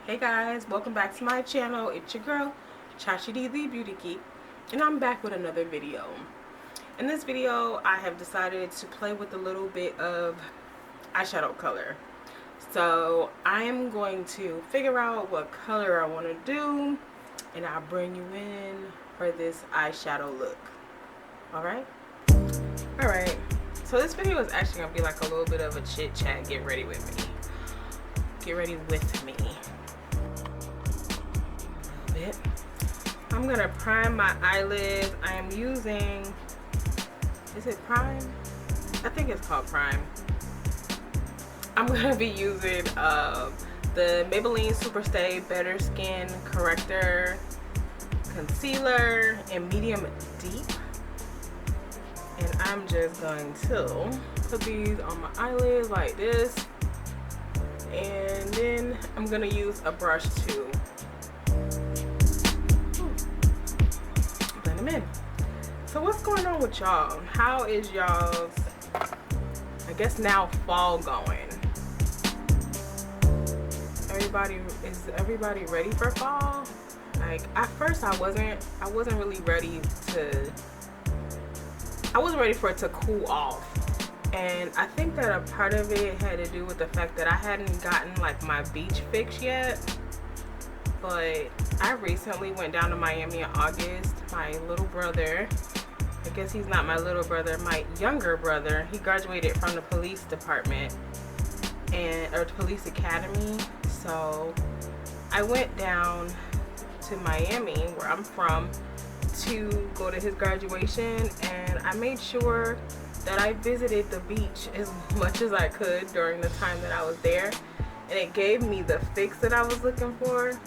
Hey guys, welcome back to my channel. It's your girl, Chachi D the Beauty Geek, and I'm back with another video. In this video, I have decided to play with a little bit of eyeshadow color. So I am going to figure out what color I want to do, and I'll bring you in for this eyeshadow look. Alright? Alright, so this video is actually going to be like a little bit of a chit chat. Get ready with me. Get ready with me. I'm gonna prime my eyelids. I am using, is it prime? I think it's called prime. I'm gonna be using the Maybelline Superstay Better Skin Corrector Concealer in medium deep, and I'm just going to put these on my eyelids like this, and then I'm gonna use a brush to blend them in. So what's going on with y'all? How is y'all's, I guess now, fall going? Is everybody ready for fall? Like at first I wasn't really ready for it to cool off. And I think that a part of it had to do with the fact that I hadn't gotten like my beach fix yet. But I recently went down to Miami in August. My little brother, I guess he's not my little brother, my younger brother, he graduated from the police department or the police academy. So I went down to Miami, where I'm from, to go to his graduation, and I made sure that I visited the beach as much as I could during the time that I was there, and it gave me the fix that I was looking for.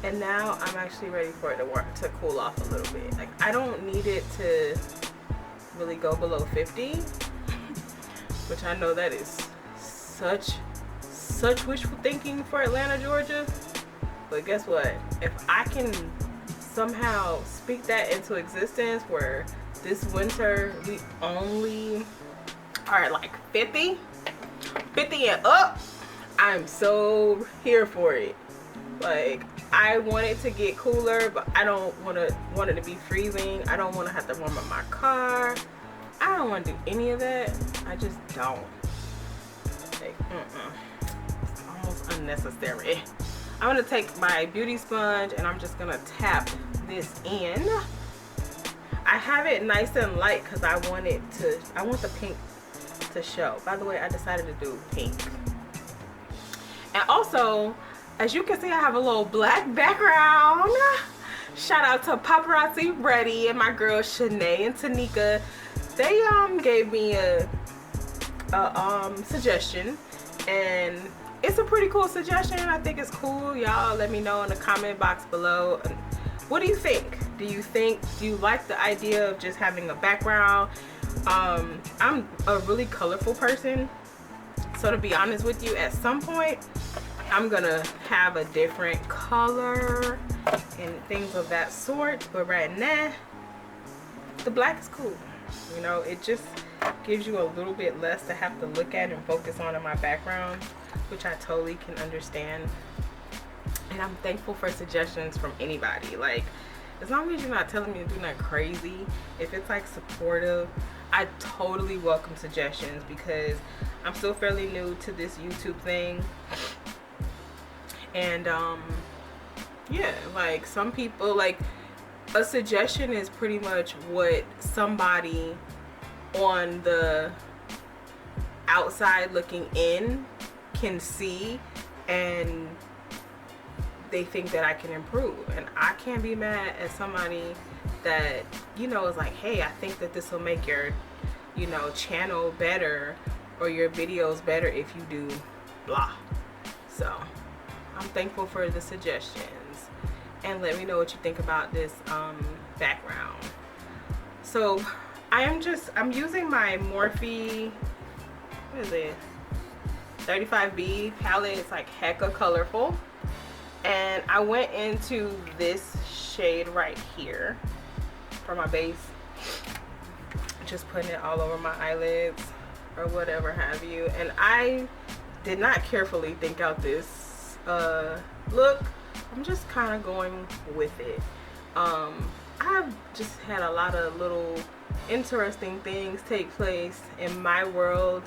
And now I'm actually ready for it to cool off a little bit. Like I don't need it to really go below 50, which I know that is such wishful thinking for Atlanta, Georgia. But guess what? If I can somehow speak that into existence, where this winter we only are at like 50 and up, I'm so here for it. Like I want it to get cooler, but I don't want it to be freezing. I don't want to have to warm up my car. I don't want to do any of that. I just don't. Like, it's almost unnecessary. I'm gonna take my beauty sponge and I'm just gonna tap this in. I have it nice and light because I want the pink to show. By the way, I decided to do pink. And also, as you can see, I have a little black background. Shout out to Paparazzi Ready and my girls Shanae and Tanika. They gave me a suggestion, and it's a pretty cool suggestion. I think it's cool. Y'all let me know in the comment box below. What do you think? Do you like the idea of just having a background? I'm a really colorful person, so to be honest with you, at some point I'm gonna have a different color and things of that sort, but right now the black is cool. You know, it just gives you a little bit less to have to look at and focus on in my background, which I totally can understand. And I'm thankful for suggestions from anybody. Like, as long as you're not telling me to do nothing crazy, if it's like supportive, I totally welcome suggestions, because I'm still fairly new to this YouTube thing. And yeah, like some people, like a suggestion is pretty much what somebody on the outside looking in can see, and they think that I can improve. And I can't be mad at somebody that, you know, is like, hey, I think that this will make your, you know, channel better or your videos better if you do blah. So I'm thankful for the suggestions, and let me know what you think about this background. So I'm using my Morphe, what is it, 35B palette. It's like hecka colorful, and I went into this shade right here for my base, just putting it all over my eyelids or whatever have you. And I did not carefully think out this look. I'm just kind of going with it. I've just had a lot of little interesting things take place in my world,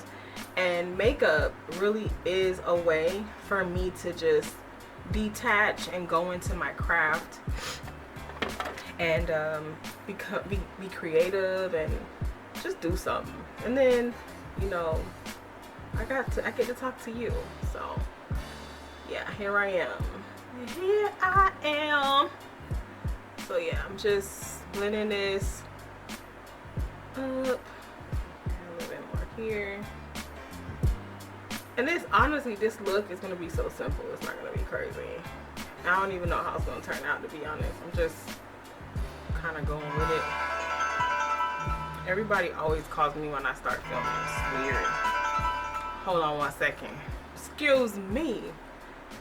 and makeup really is a way for me to just detach and go into my craft and be creative and just do something. And then, you know, I get to talk to you. So yeah, here I am. So yeah, I'm just blending this up. A little bit more here. And this, honestly, this look is gonna be so simple. It's not gonna be crazy. I don't even know how it's gonna turn out, to be honest. I'm just kind of going with it. Everybody always calls me when I start filming. It's weird. Hold on one second. Excuse me.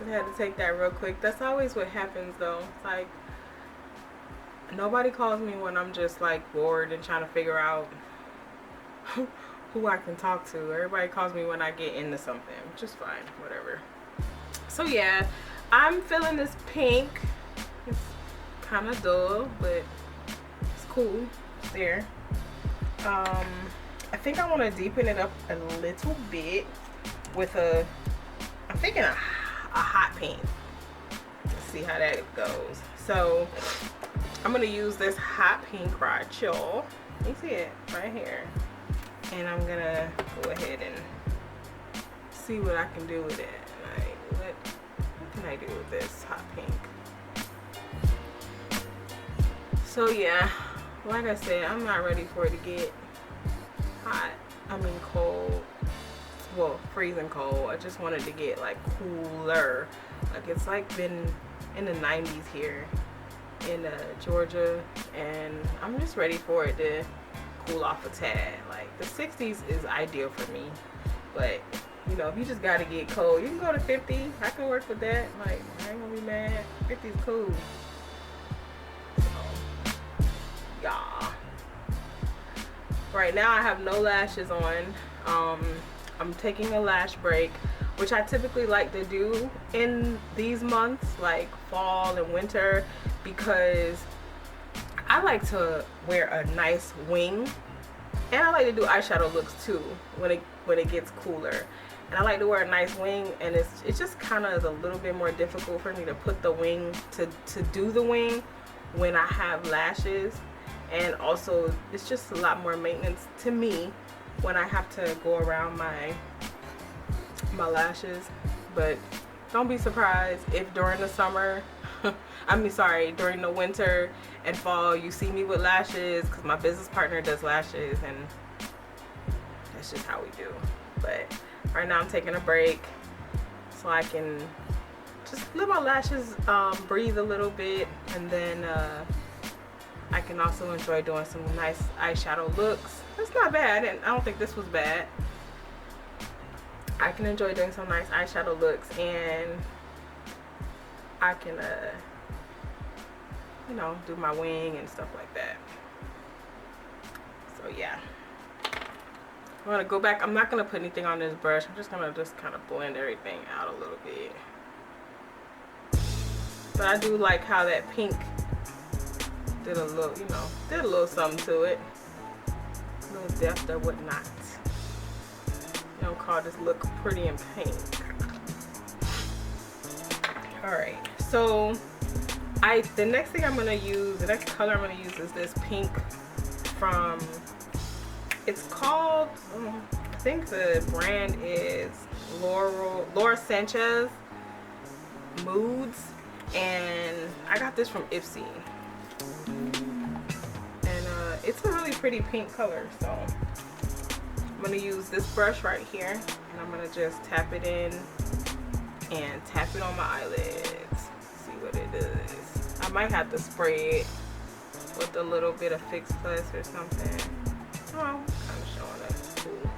I had to take that real quick. That's always what happens, though. It's like nobody calls me when I'm just like bored and trying to figure out who I can talk to. Everybody calls me when I get into something, which is fine, whatever. So yeah, I'm feeling this pink. It's kind of dull, but it's cool. It's there. I think I want to deepen it up a little bit with I'm thinking a hot pink. Let's see how that goes. So I'm gonna use this hot pink right here. You see it right here. And I'm gonna go ahead and see what I can do with it. Like, what can I do with this hot pink? So yeah, like I said, I'm not ready for it to get hot. I mean cold. Well, freezing cold. I just wanted to get like cooler. Like it's like been in the 90s here in Georgia, and I'm just ready for it to cool off a tad. Like the 60s is ideal for me, but you know, if you just gotta get cold, you can go to 50. I can work with that. Like I ain't gonna be mad. 50 is cool. So yeah. Right now I have no lashes on. I'm taking a lash break, which I typically like to do in these months, like fall and winter, because I like to wear a nice wing, and I like to do eyeshadow looks too when it gets cooler. And I like to wear a nice wing, and it's just kind of a little bit more difficult for me to put the wing to do the wing when I have lashes, and also it's just a lot more maintenance to me when I have to go around my lashes. But don't be surprised if during the summer during the winter and fall you see me with lashes, because my business partner does lashes, and that's just how we do. But right now I'm taking a break so I can just let my lashes breathe a little bit, and then I can also enjoy doing some nice eyeshadow looks. It's not bad, and I don't think this was bad. I can enjoy doing some nice eyeshadow looks, and I can you know, do my wing and stuff like that. So yeah, I'm gonna go back. I'm not gonna put anything on this brush. I'm just gonna kind of blend everything out a little bit. But I do like how that pink did a little, you know, did a little something to it. A little depth or whatnot. You don't call this look pretty and pink. Alright, so the next thing I'm gonna use, the next color I'm gonna use is this pink from, it's called, I think the brand is Laura Sanchez Moods, and I got this from Ipsy. And it's a really pretty pink color, so I'm gonna use this brush right here, and I'm gonna just tap it in and tap it on my eyelids. See what it does. I might have to spray it with a little bit of Fix Plus or something. Oh, kind of showing up. It's cool.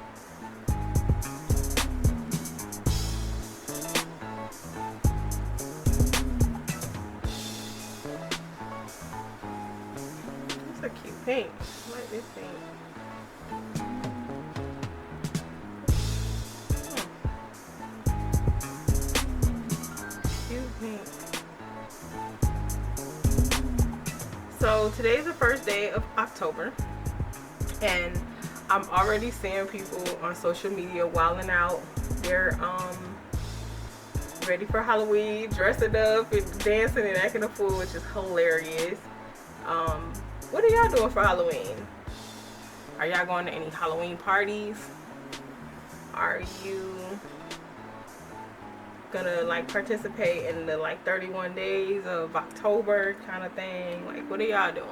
It's a cute pink. I like this pink. point. So today's the first day of October, and I'm already seeing people on social media wilding out. They're ready for Halloween, dressing up and dancing and acting a fool, which is hilarious. What are y'all doing for Halloween? Are y'all going to any Halloween parties? Are you gonna like participate in the like 31 days of October kind of thing? Like, what are y'all doing?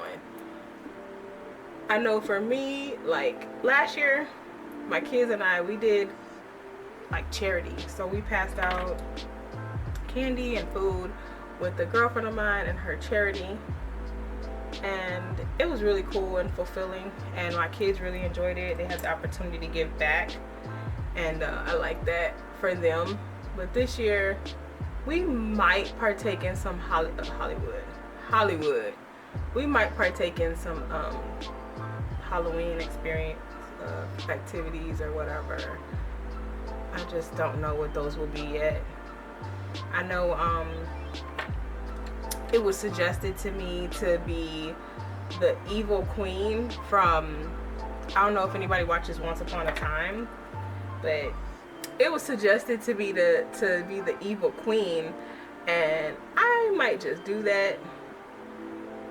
I know for me, like last year, my kids and I, we did like charity. So we passed out candy and food with a girlfriend of mine and her charity, and it was really cool and fulfilling, and my kids really enjoyed it. They had the opportunity to give back, and I like that for them. But this year we might partake in some Hollywood. We might partake in some Halloween experience activities or whatever. I just don't know what those will be yet. I know it was suggested to me to be the evil queen from, I don't know if anybody watches Once Upon a Time, but it was suggested to be the evil queen, and I might just do that.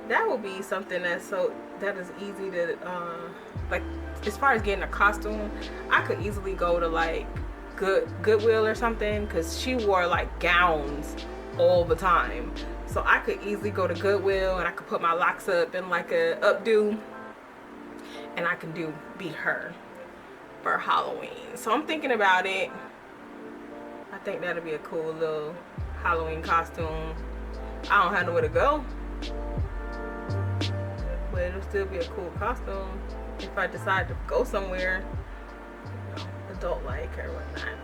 That will be something that is easy to like, as far as getting a costume, I could easily go to like Goodwill or something, because she wore like gowns all the time. So I could easily go to Goodwill and I could put my locks up in like a updo, and I can be her for Halloween. So I'm thinking about it. I think that'll be a cool little Halloween costume. I don't have nowhere to go, but it'll still be a cool costume if I decide to go somewhere, adult like or whatnot.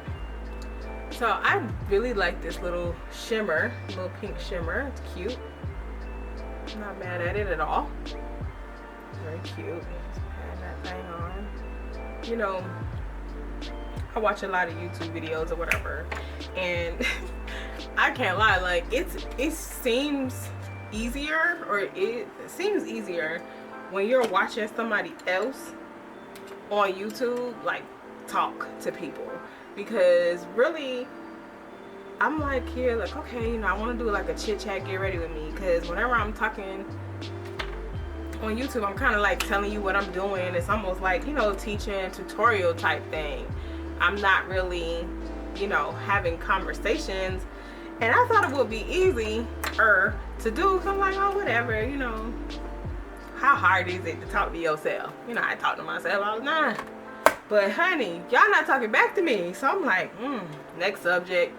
So I really like this little shimmer, little pink shimmer. It's cute. I'm not mad at it at all. Very cute. Just add that thing on. You know, I watch a lot of YouTube videos or whatever, and I can't lie, like it seems easier, or it seems easier when you're watching somebody else on YouTube like talk to people, because really I'm like here like, okay, you know, I want to do like a chit chat, get ready with me, because whenever I'm talking on YouTube, I'm kind of like telling you what I'm doing. It's almost like, you know, teaching tutorial type thing. I'm not really, you know, having conversations, and I thought it would be easier to do, because I'm like, oh, whatever, you know, how hard is it to talk to yourself? You know, I talk to myself all the time. But honey, y'all not talking back to me. So I'm like, next subject.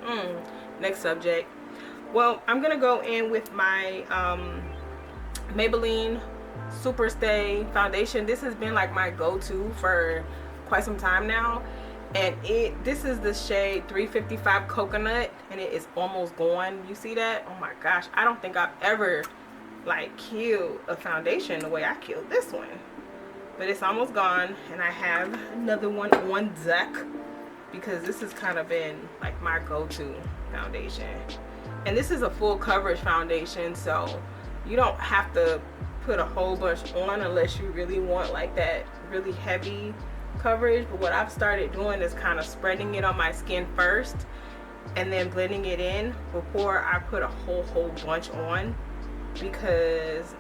Well, I'm gonna go in with my Maybelline Superstay foundation. This has been like my go-to for quite some time now, and this is the shade 355 Coconut, and it is almost gone. You see that? Oh my gosh, I don't think I've ever like killed a foundation the way I killed this one. But it's almost gone, and I have another one on deck, because this has kind of been like my go-to foundation. And this is a full coverage foundation, so you don't have to put a whole bunch on unless you really want like that really heavy coverage. But what I've started doing is kind of spreading it on my skin first and then blending it in before I put a whole bunch on, because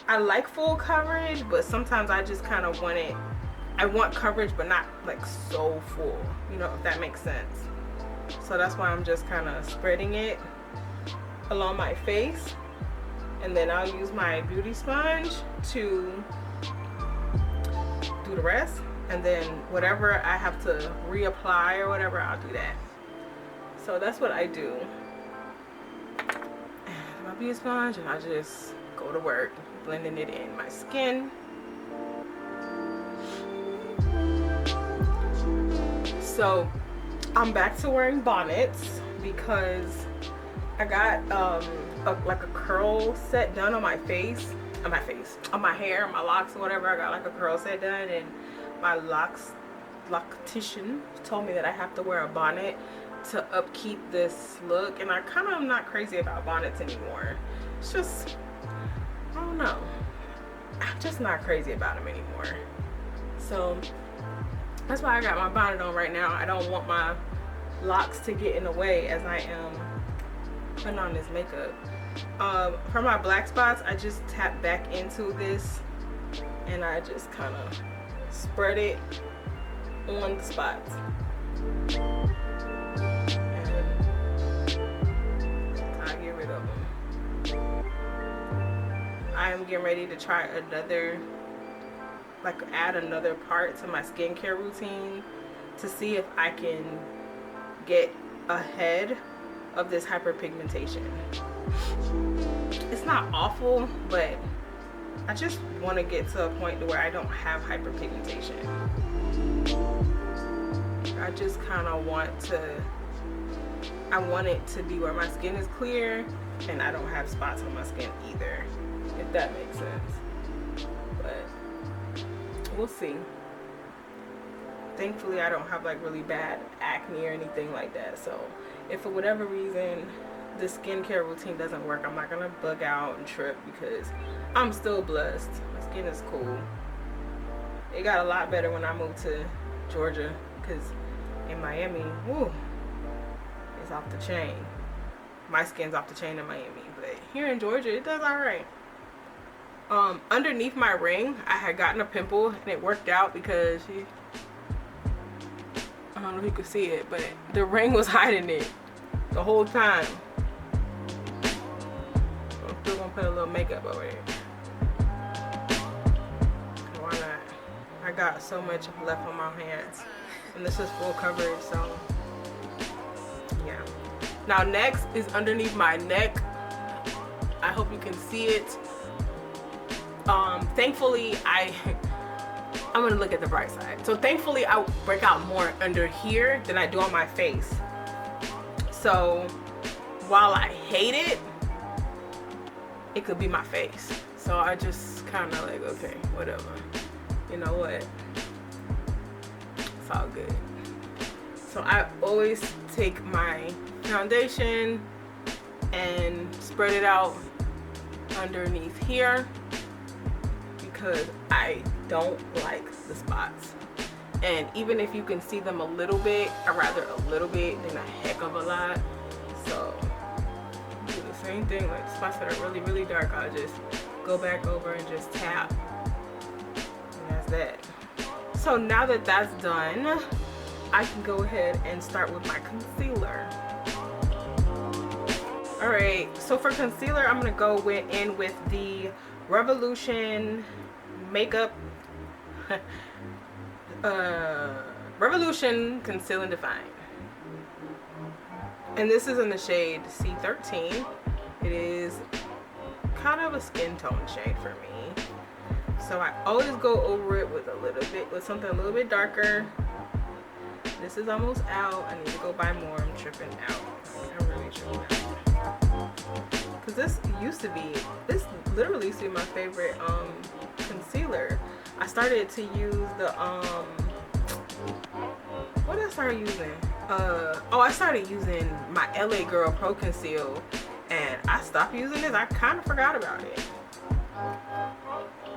I like full coverage, but sometimes I just kind of want it. I want coverage, but not like so full, you know, if that makes sense. So that's why I'm just kind of spreading it along my face, and then I'll use my beauty sponge to do the rest, and then whatever I have to reapply or whatever, I'll do that. So that's what I do. My beauty sponge, and I just go to work blending it in my skin. So I'm back to wearing bonnets because I got like a curl set done on my face, on my hair, my locks or whatever. I got like a curl set done, and my loctician told me that I have to wear a bonnet to upkeep this look, and I kind of am not crazy about bonnets anymore. It's just, I don't know, I'm just not crazy about them anymore. So that's why I got my bonnet on right now. I don't want my locks to get in the way as I am putting on this makeup. For my black spots, I just tap back into this and I just kind of spread it on the spots. And I get rid of them. I am getting ready to try another, like add another part to my skincare routine to see if I can get ahead of this hyperpigmentation. It's not awful, but I just want to get to a point to where I don't have hyperpigmentation. I just kind of want it to be where my skin is clear and I don't have spots on my skin either, if that makes sense. But we'll see. Thankfully I don't have like really bad acne or anything like that, so if for whatever reason the skincare routine doesn't work, I'm not gonna bug out and trip because I'm still blessed. My skin is cool. It got a lot better when I moved to Georgia, because in Miami, woo, it's off the chain. My skin's off the chain in Miami, but here in Georgia it does alright. Underneath my ring I had gotten a pimple and it worked out because I don't know if you could see it, but the ring was hiding it the whole time. I'm still gonna put a little makeup over it. Why not? I got so much left on my hands, and this is full coverage, so yeah. Now next is underneath my neck. I hope you can see it. Thankfully I'm gonna look at the bright side. So thankfully I break out more under here than I do on my face. So while I hate it, it could be my face. So I just kind of like, okay, whatever. You know what? It's all good. So I always take my foundation and spread it out underneath here because I don't like the spots. And even if you can see them a little bit, I'd rather a little bit than a heck of a lot. So do the same thing, like spots that are really, really dark, I'll just go back over and just tap. And that's that. So now that that's done, I can go ahead and start with my concealer. Alright, so for concealer, I'm going to go in with the Revolution Makeup Revolution Conceal and Define. And this is in the shade C13. It is kind of a skin tone shade for me. So I always go over it with something a little bit darker. This is almost out. I need to go buy more. I'm tripping out. I'm really tripping out. Because this literally used to be my favorite concealer. I started to use the what did I start using? I started using my LA Girl Pro Conceal, and I stopped using this. I kind of forgot about it.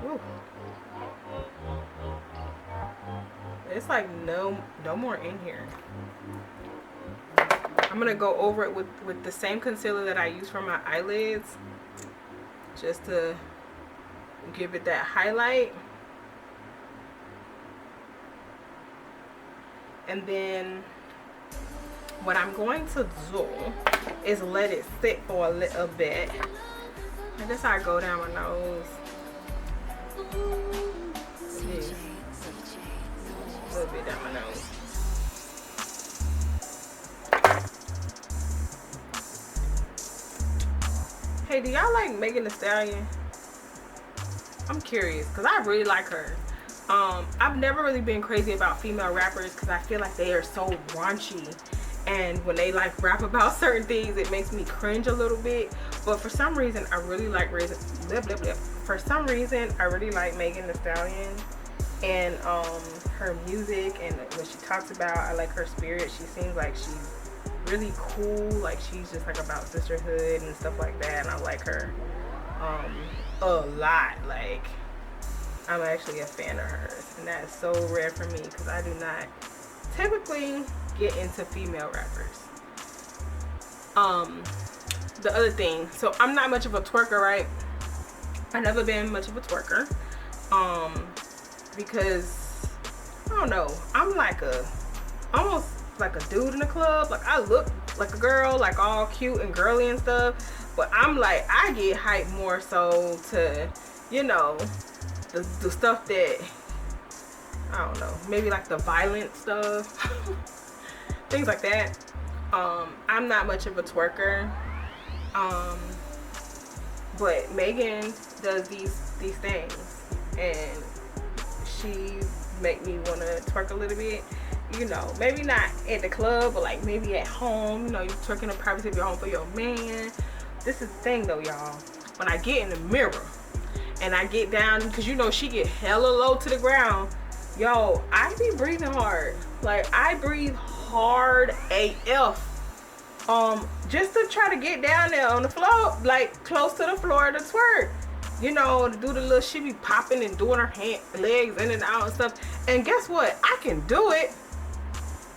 Ooh. It's like no more in here. I'm gonna go over it with the same concealer that I use for my eyelids, just to give it that highlight. And then what I'm going to do is let it sit for a little bit. I guess I go down my nose. Yes. A little bit down my nose. Hey, do y'all like Megan Thee Stallion? I'm curious, because I really like her. I've never really been crazy about female rappers because I feel like they are so raunchy, and when they like rap about certain things, it makes me cringe a little bit. But for some reason, I really like Megan Thee Stallion and her music and what she talks about. I like her spirit. She seems like she's really cool. Like, she's just like about sisterhood and stuff like that, and I like her a lot. Like, I'm actually a fan of hers, and that's so rare for me because I do not typically get into female rappers. The other thing, so I'm not much of a twerker, right? I've never been much of a twerker, because I don't know, I'm like almost like a dude in the club. Like, I look like a girl, like all cute and girly and stuff, but I'm like, I get hyped more so to, you know, the stuff that, I don't know, maybe like the violent stuff, things like that. I'm not much of a twerker, but Megan does these things, and she make me want to twerk a little bit. You know, maybe not at the club, but like maybe at home. You know, you twerking in the privacy of your home for your man. This is the thing though, y'all. When I get in the mirror and I get down, because you know she get hella low to the ground, yo, I be breathing hard. Like, I breathe hard AF. Just to try to get down there on the floor, like close to the floor to twerk. You know, to do the little, she be popping and doing her legs in and out and stuff. And guess what? I can do it.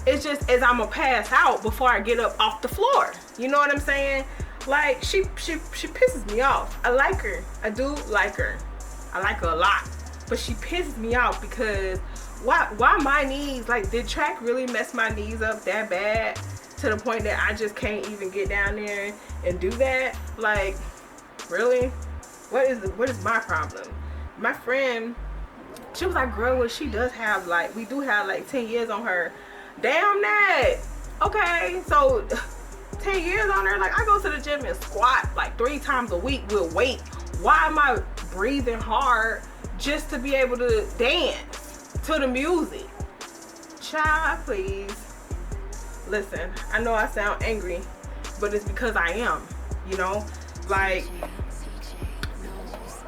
It's just as I'm gonna pass out before I get up off the floor. You know what I'm saying? Like, she pisses me off. I like her. I do like her. I like her a lot. But she pisses me off because why my knees, like, did track really mess my knees up that bad to the point that I just can't even get down there and do that? Like, really? What is my problem? My friend, she was like, girl, well, she does have, like, we do have like 10 years on her. Damn that. Okay, so 10 years on her. Like, I go to the gym and squat like 3 times a week with weight. Why am I breathing hard just to be able to dance to the music? Child, please. Listen, I know I sound angry, but it's because I am, you know? Like,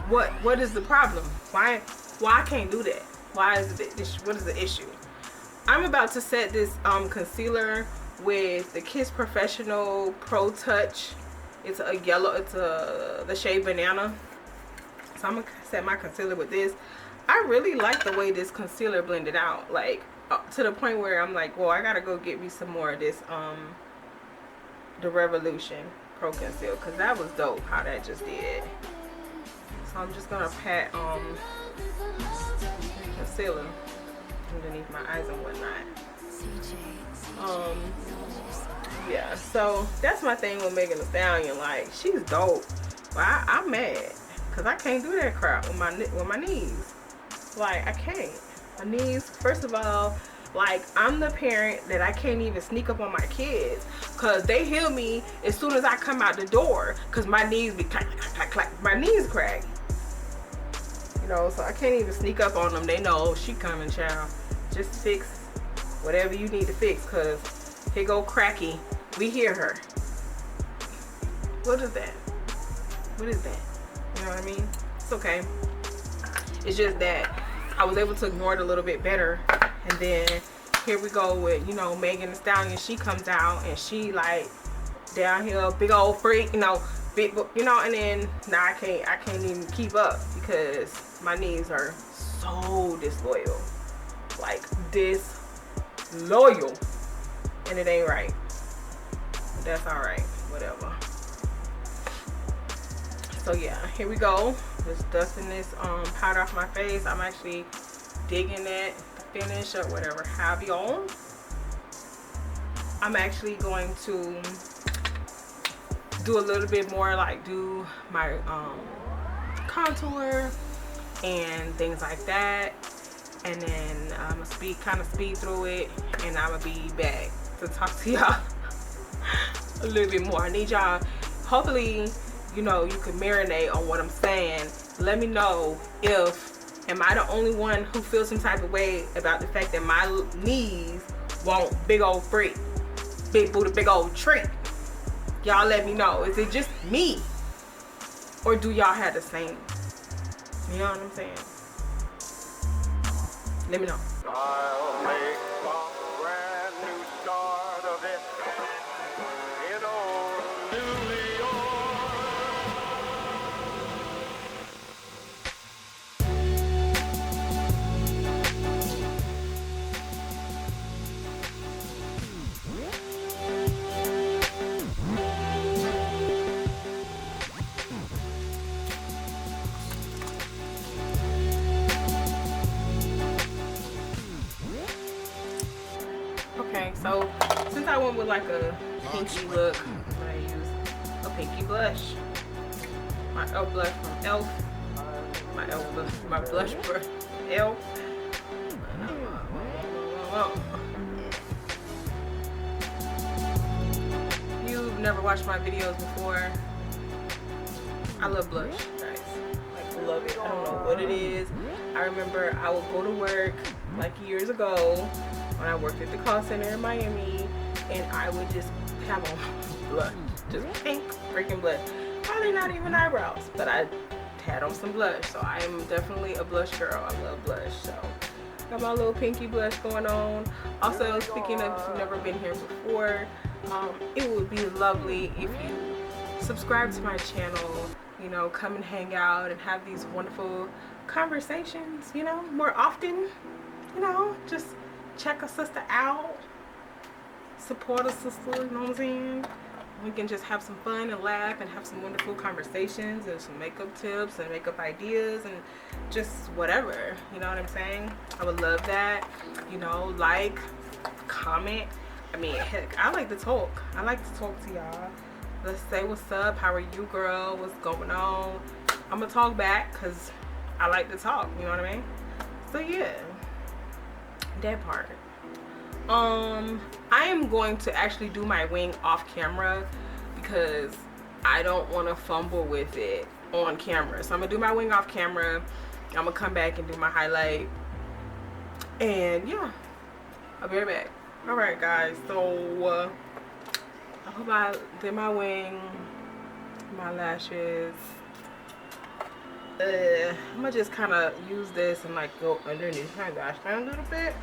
what is the problem? Why I can't do that? Why is it what is the issue? I'm about to set this concealer with the Kiss Professional Pro Touch. It's a yellow, it's the shade Banana. So I'm gonna set my concealer with this. I really like the way this concealer blended out, like to the point where I'm like, well, I gotta go get me some more of this the Revolution Pro Conceal, because that was dope how that just did. So I'm just gonna pat concealer underneath my eyes and whatnot. Yeah, so that's my thing with Megan Thee Stallion. Like, she's dope, but I'm mad because I can't do that crap with my knees. Like, I can't. My knees, first of all, like, I'm the parent that I can't even sneak up on my kids because they hear me as soon as I come out the door because my knees be clack, clack, clack, clack. My knees crack. You know, so I can't even sneak up on them. They know, oh, she coming, child. Just fix whatever you need to fix, because here go Cracky. We hear her. What is that? What is that? You know what I mean? It's okay. It's just that I was able to ignore it a little bit better. And then here we go with, you know, Megan Thee Stallion. She comes out and she like down here, big old freak, you know, big, you know, and then now I can't even keep up because my knees are so disloyal. Like, disloyal. And it ain't right. But that's alright. Whatever. So yeah, here we go. Just dusting this powder off my face. I'm actually digging it to finish or whatever have y'all. I'm actually going to do a little bit more, like do my contour and things like that. And then I'm gonna kind of speed through it, and I'm gonna be back to talk to y'all a little bit more. I need y'all, hopefully, you know, you can marinate on what I'm saying. Let me know if, am I the only one who feels some type of way about the fact that my knees want big old freak, big booty, big old treat? Y'all let me know. Is it just me? Or do y'all have the same? You know what I'm saying? Let me know. I'll make a brand new start of it. with like a pinky look, I'm gonna use a pinky blush. My elf blush from Elf. My elf blush, my blush for Elf. You've never watched my videos before. I love blush, guys. Like, love it. I don't know what it is. I remember I would go to work like years ago when I worked at the call center in Miami, and I would just have on blush, just pink freaking blush. Probably not even eyebrows, but I had on some blush. So I am definitely a blush girl. I love blush. So got my little pinky blush going on. Also, speaking of, if you've never been here before, it would be lovely if you subscribe to my channel, you know, come and hang out and have these wonderful conversations, you know, more often, you know, just check a sister out, support a sister, you know what I'm saying? We can just have some fun and laugh and have some wonderful conversations and some makeup tips and makeup ideas and just whatever, you know what I'm saying? I would love that, you know, like, comment. I mean, heck, I like to talk. I like to talk to y'all. Let's say what's up, how are you, girl, what's going on? I'm gonna talk back because I like to talk, you know what I mean? So yeah, that part. I am going to actually do my wing off camera because I don't want to fumble with it on camera. So I'm gonna do my wing off camera. I'm gonna come back and do my highlight, and yeah, I'll be right back. All right, guys, so I hope I did my wing, my lashes. I'm gonna just kind of use this and like go underneath my lash line a little bit.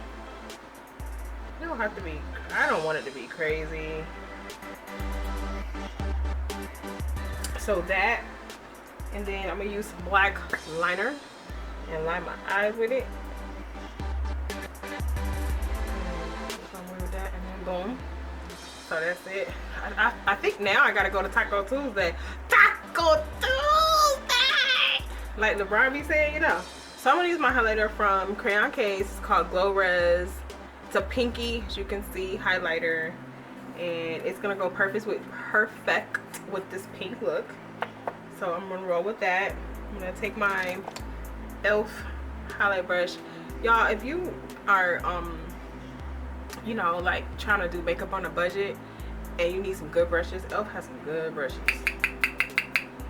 You don't have to be, I don't want it to be crazy. So that, and then I'm gonna use some black liner and line my eyes with it. With that, and then boom. So that's it. I think now I gotta go to Taco Tuesday. Taco Tuesday! Like LeBron be saying, you know. So I'm gonna use my highlighter from Crayon Case. It's called Glow Res. It's a pinky, as you can see, highlighter. And it's gonna go perfect with this pink look. So I'm gonna roll with that. I'm gonna take my Elf highlight brush. Y'all, if you are you know, like trying to do makeup on a budget and you need some good brushes, Elf has some good brushes.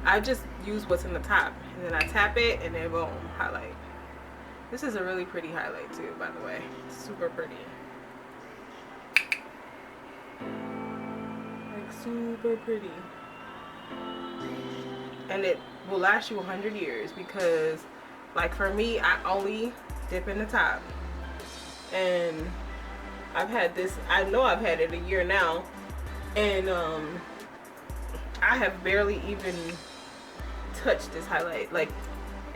I just use what's in the top and then I tap it and then boom, highlight. This is a really pretty highlight too, by the way. Super pretty. Like super pretty. And it will last you 100 years because like for me, I only dip in the top. And I've had this, I know I've had it a year now, and I have barely even touched this highlight, like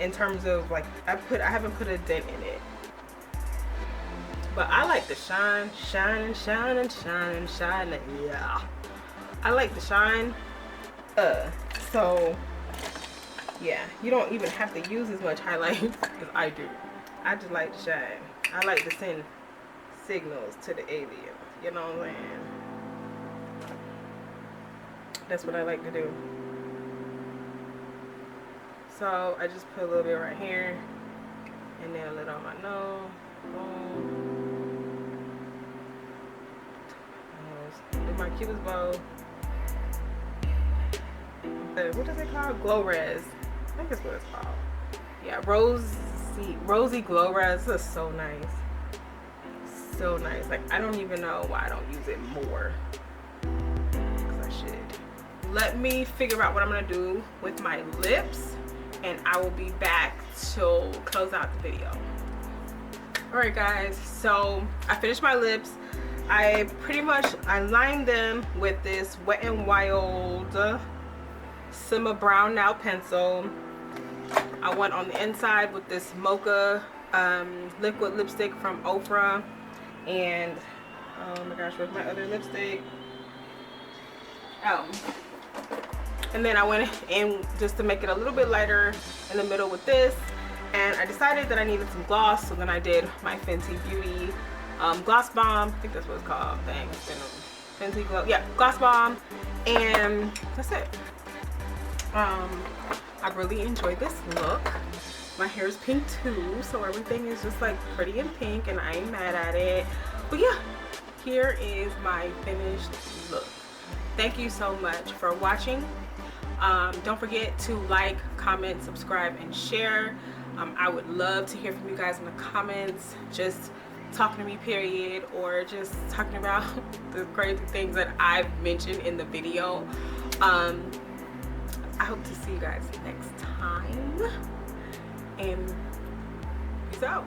in terms of like I haven't put a dent in it. But I like to shine, and yeah. I like to shine. So yeah, you don't even have to use as much highlight as I do. I just like to shine. I like to send signals to the aliens, you know what I'm saying? That's what I like to do. So I just put a little bit right here and then a little on my nose. Boom. Do my cutest bow. What is it called? Glow Res. I think that's what it's called. Yeah, rosy Glow Res. This is so nice. So nice. Like I don't even know why I don't use it more, because I should. Let me figure out what I'm gonna do with my lips and I will be back to close out the video. Alright guys, so I finished my lips. I lined them with this Wet n Wild Simma Brown Now pencil. I went on the inside with this Mocha liquid lipstick from Ofra. And oh my gosh, where's my other lipstick? Oh, and then I went in just to make it a little bit lighter in the middle with this, and I decided that I needed some gloss, so then I did my Fenty Beauty gloss bomb. I think that's what it's called. Dang, it's been Fenty Glow, yeah, Gloss Bomb, and that's it. I really enjoyed this look. My hair is pink too, so everything is just like pretty and pink, and I ain't mad at it. But yeah, here is my finished look. Thank you so much for watching. Don't forget to like, comment, subscribe, and share. I would love to hear from you guys in the comments, just talking to me, period, or just talking about the crazy things that I've mentioned in the video. I hope to see you guys next time, and peace out.